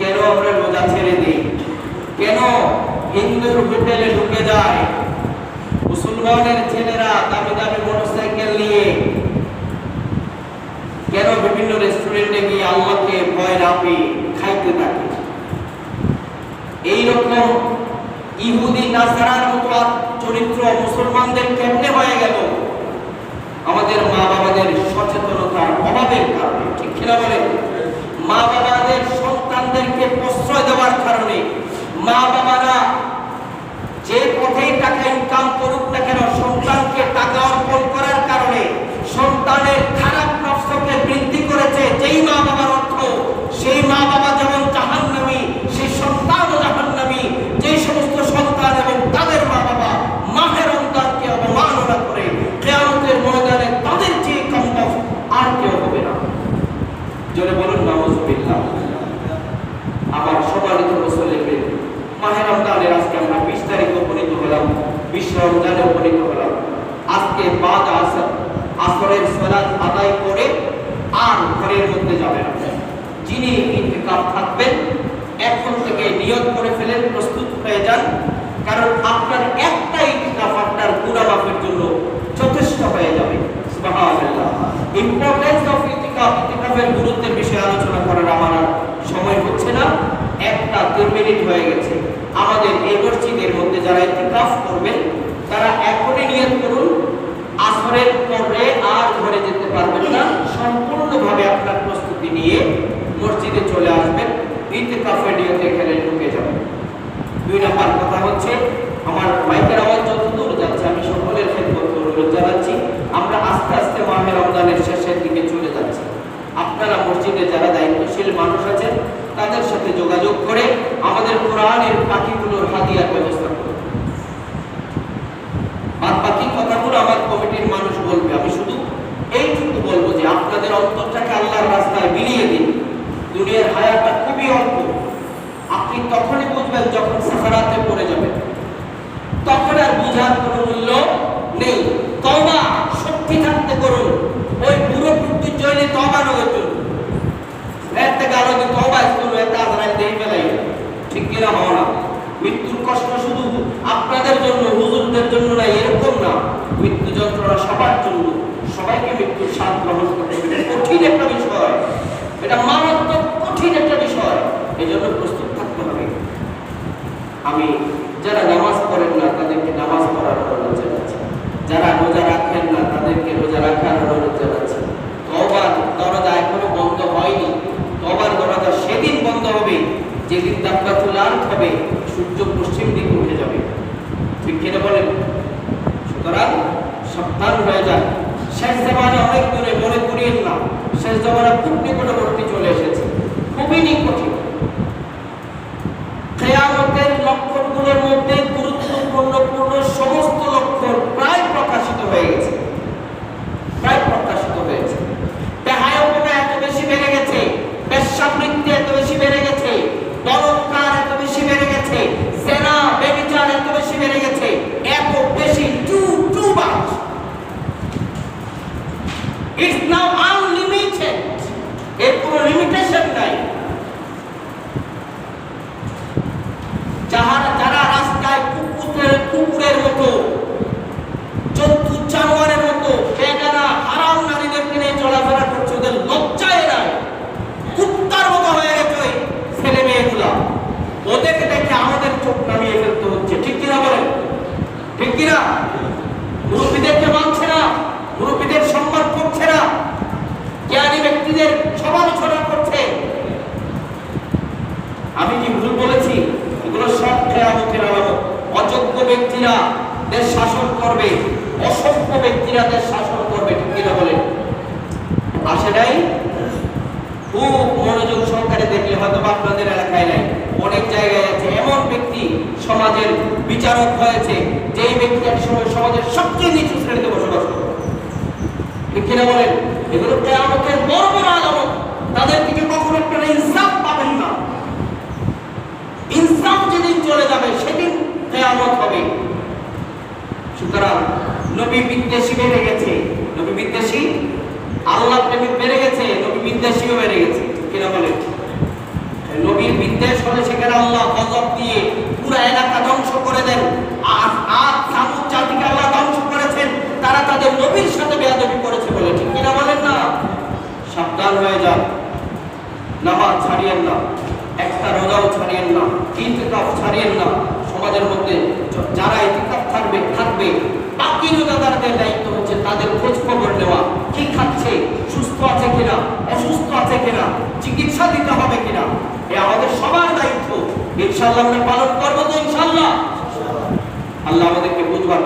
কেন আমরা রোজা ছেড়ে দিই, কেন হিন্দুর হোটেলে ঢুকে যায়, মুসলমানের ছেলেরা দামি দামি মোটরসাইকেল নিয়ে কেন বিভিন্ন রেস্টুরেন্টে গিয়ে আল্লাহকে ভয় না পেয়ে খাইতে থাকে। এইরকম ইহুদি নাসারার মতো চরিত্র মুসলমানদের কেমনে হয়ে গেল? আমাদের মা বাবাদের সচেতনতার অভাবের কারণে, ঠিক কিনা বলেন? মা বাবাদের সন্তানদেরকে প্রশ্রয় দেওয়ার কারণে, মা বাবারা যে পথেই টাকা ইনকাম করুক না কেন সন্তানকে টাকা অর্পণ করার কারণে সন্তানের খারাপ নফসকে বৃদ্ধি করেছে। যেই মা বাবার অর্থ সেই মা বাবা যেমন জাহান্নামী, সেই সন্তানও জাহান্নামী। যেই সমস্ত সন্তান এবং তাদের মা বাবা মাহে রমজানকে অবমাননা করে কিয়ামতের ময়দানে তাদের যে কম্পফ আর কেউ হবে না। জোরে বলুন নাউযুবিল্লাহ। আবার সম্মানিত মুসলিম, মাহে রমজানের আজকে আমরা 20 তারিখে উপনীত হলাম, 20 রমজানে উপনীত হলাম। আজকে বাদ আসরের সালাত আদায় করে আর ঘরের মধ্যে যাবেন। যিনি ইতিকাফ থাকবেন এখন থেকে নিয়ত করে ফেলেন, প্রস্তুত হয়ে যান, কারণ আপনার একটা ইতিকাফ আপনার গুনাহ মাফের জন্য যথেষ্ট হয়ে যাবে। সুবহানাল্লাহ। ইম্পর্টেন্স অফ ইতিকাফ, ইতিকাফের গুরুত্বের বিষয়ে আলোচনা করার আমার সময় হচ্ছে না, 1-2 মিনিট হয়ে গেছে। আমাদের এই মসজিদের মধ্যে যারা ইতিকাফ করবেন তারা এখনই নিয়ত করুন, আসরের পরে আর ঘরে যেতে পারবেন না, সম্পূর্ণভাবে আপনার প্রস্তুতি নিয়ে মসজিদে চলে আসবেন, ইতিকাফের নিয়তে এখানে ঢুকে যাবেন। 2 নম্বর কথা হচ্ছে, আমার মাইকের আওয়াজ যতদূর যাচ্ছে আমি সকলের খেদমত অনুরোধ জানাচ্ছি, আমরা আস্তে আস্তে মাহে রমজানের শেষের দিকে চলে যাচ্ছি। আপনারা মসজিদে যারা দায়িত্বশীল মানুষ আছেন তাদের সাথে যোগাযোগ করে আমাদের কোরআনের পাখিগুলোর হাদিয়ার ব্যবস্থা করুন। আর বাকি কথাগুলো আমার কমিটির মানুষ বলবে, আমি শুধু এইটুকু বলবো যে আপনাদের অন্তরটাকে আল্লাহর রাস্তায় বিলিয়ে দিন। দুনিয়ার হায়াতটা খুবই অল্প, আপনি তখনই বুঝবেন যখন সাকারাতে পড়ে যাবেন, তখন আর বুঝার কোনো মূল্য নেই। তওবা শক্তি থাকতে করুন, ওই পুরো প্রত্যুষ জয়নে তওবা নগর চলুন, এর থেকে আরো যে তওবা করুন, এত আজরাইল দেই ফেলাই, ঠিক কিনা হও না? মৃত্যুর কষ্ট শুধু আপনাদের জন্য, হুজুরদের জন্য না, এরকম না, মৃত্যু যন্ত্রণা সবার জন্য, সবাইকে মৃত্যুর স্বাদ গ্রহণ করতে হবে। এটা কঠিন একটা বিষয়, এটা মারাত্মক কঠিন একটা বিষয়, এই জন্য প্রস্তুত থাকতে হবে। আমি যারা নামাজ পড়েন না তাদেরকে নামাজ পড়ার অনুরোধ জানাচ্ছি, যারা রোজা রাখেন না তাদেরকে রোজা রাখার অনুরোধ জানাচ্ছি। তওবার দরজা এখনো বন্ধ হয়নি, তওবার দরজা সেদিন বন্ধ হবে যেদিন দাব্বাতুল আরদ হবে, সূর্য পশ্চিম দিকে উঠে যাবে, ঠিক কিনা বলেন? সুতরাং সাবধান হয়ে যান। শেষ জামানা অনেক দূরে মনে করিয়েন না, শেষ জামানা খুব নিকটবর্তী চলে এসেছে, খুবই নিকটে। কিয়ামতের লক্ষণগুলোর মধ্যে গুরুত্বপূর্ণ সমস্ত লক্ষণ প্রায় প্রকাশিত হয়ে গেছে, প্রায় প্রকাশিত হয়েছে। বেহায়াপনা এত বেশি বেড়ে গেছে, বেশ্যাবৃত্তি এত বেশি বেড়ে গেছে, বলাৎকার এত বেশি বেড়ে গেছে, জেনা ব্যভিচার এত বেশি বেড়ে গেছে, এত বেশি too much. It's now unlimited, এর কোনো লিমিটেশন নাই। যারা রাস্তায় কুকুরের মতো, জন্তু জানোয়ারের মতো বেগানা হারাম নারীদেরকে নিয়ে চলাফেরা করছে, ওদের লজ্জায় নাই, কুত্তার মতো হয়ে গেছে ছেলে মেয়েগুলা, ওদেরকে দেখে আমাদের চোখ নামিয়ে ফেলতে হচ্ছে, ঠিক কিনা বলেন? ঠিক কিনা? মুরব্বীদেরকে মানছে না, মুরব্বীদের সম্মান করছে না, জ্ঞানী ব্যক্তিদের সমালোচনা করছে। আমি কি ভুল বলেছি? এগুলো সব কিয়ামতের আলামত। অযোগ্য ব্যক্তিরা দেশ শাসন করবে, অসভ্য ব্যক্তিরা দেশ শাসন করবে, ঠিক কিনা বলেন? আসে নাই? খুব মনোযোগ সহকারে দেখলে হয়তো আপনাদের এলাকায় নাই, অনেক জায়গায় আছে এমন ব্যক্তি সমাজের বিচারক হয়েছে, যেই ব্যক্তি এক সময় সমাজের সবচেয়ে নিচু শ্রেণীতে বসবাস করে, ঠিক কিনা বলেন? এগুলো কিয়ামতের বড় বড় আলামত। তাদের থেকে কখনো আপনারা ইনসাফ পাবেন না। ইনসাফ যেদিন চলে যাবে সেদিন কিয়ামত হবে। সুতরাং নবী বিদ্বেষী বেড়ে গেছে, নবী বিদ্বেষী, আল্লাহ প্রেমিক বেড়ে গেছে, নবী বিদ্বেষীও বেড়ে গেছে, কিনা বলেন? নবীর বিদ্বেষ হলে সেখানে আল্লাহ গজব দিয়ে পুরো এলাকা ধ্বংস করে দেন। আর সামুদ জাতিকে আল্লাহ ধ্বংস করেছেন, তারা তাদের নবীর সাথে বেয়াদবি করেছে বলে, ঠিক কিনা বলেন না? সাবধান হয়ে যান, নামাজ ছাড়িয়েন না, একটা রোজাও ছাড়িয়েন না, ইতিকাফ ছাড়িয়েন না। সমাজের মধ্যে যারা ইতিকাফ থাকবে বাকি রোজাদারদের দায়িত্ব হচ্ছে তাদের খোঁজ খবর নেওয়া, কি খাচ্ছে, সুস্থ আছে কিনা, অসুস্থ আছে কিনা, চিকিৎসা দিতে হবে কিনা, এ আমাদের সবার দায়িত্ব। ইনশাআল্লাহ আমরা পালন করবো তো ইনশাআল্লাহ। আল্লাহ আমাদেরকে বুঝবার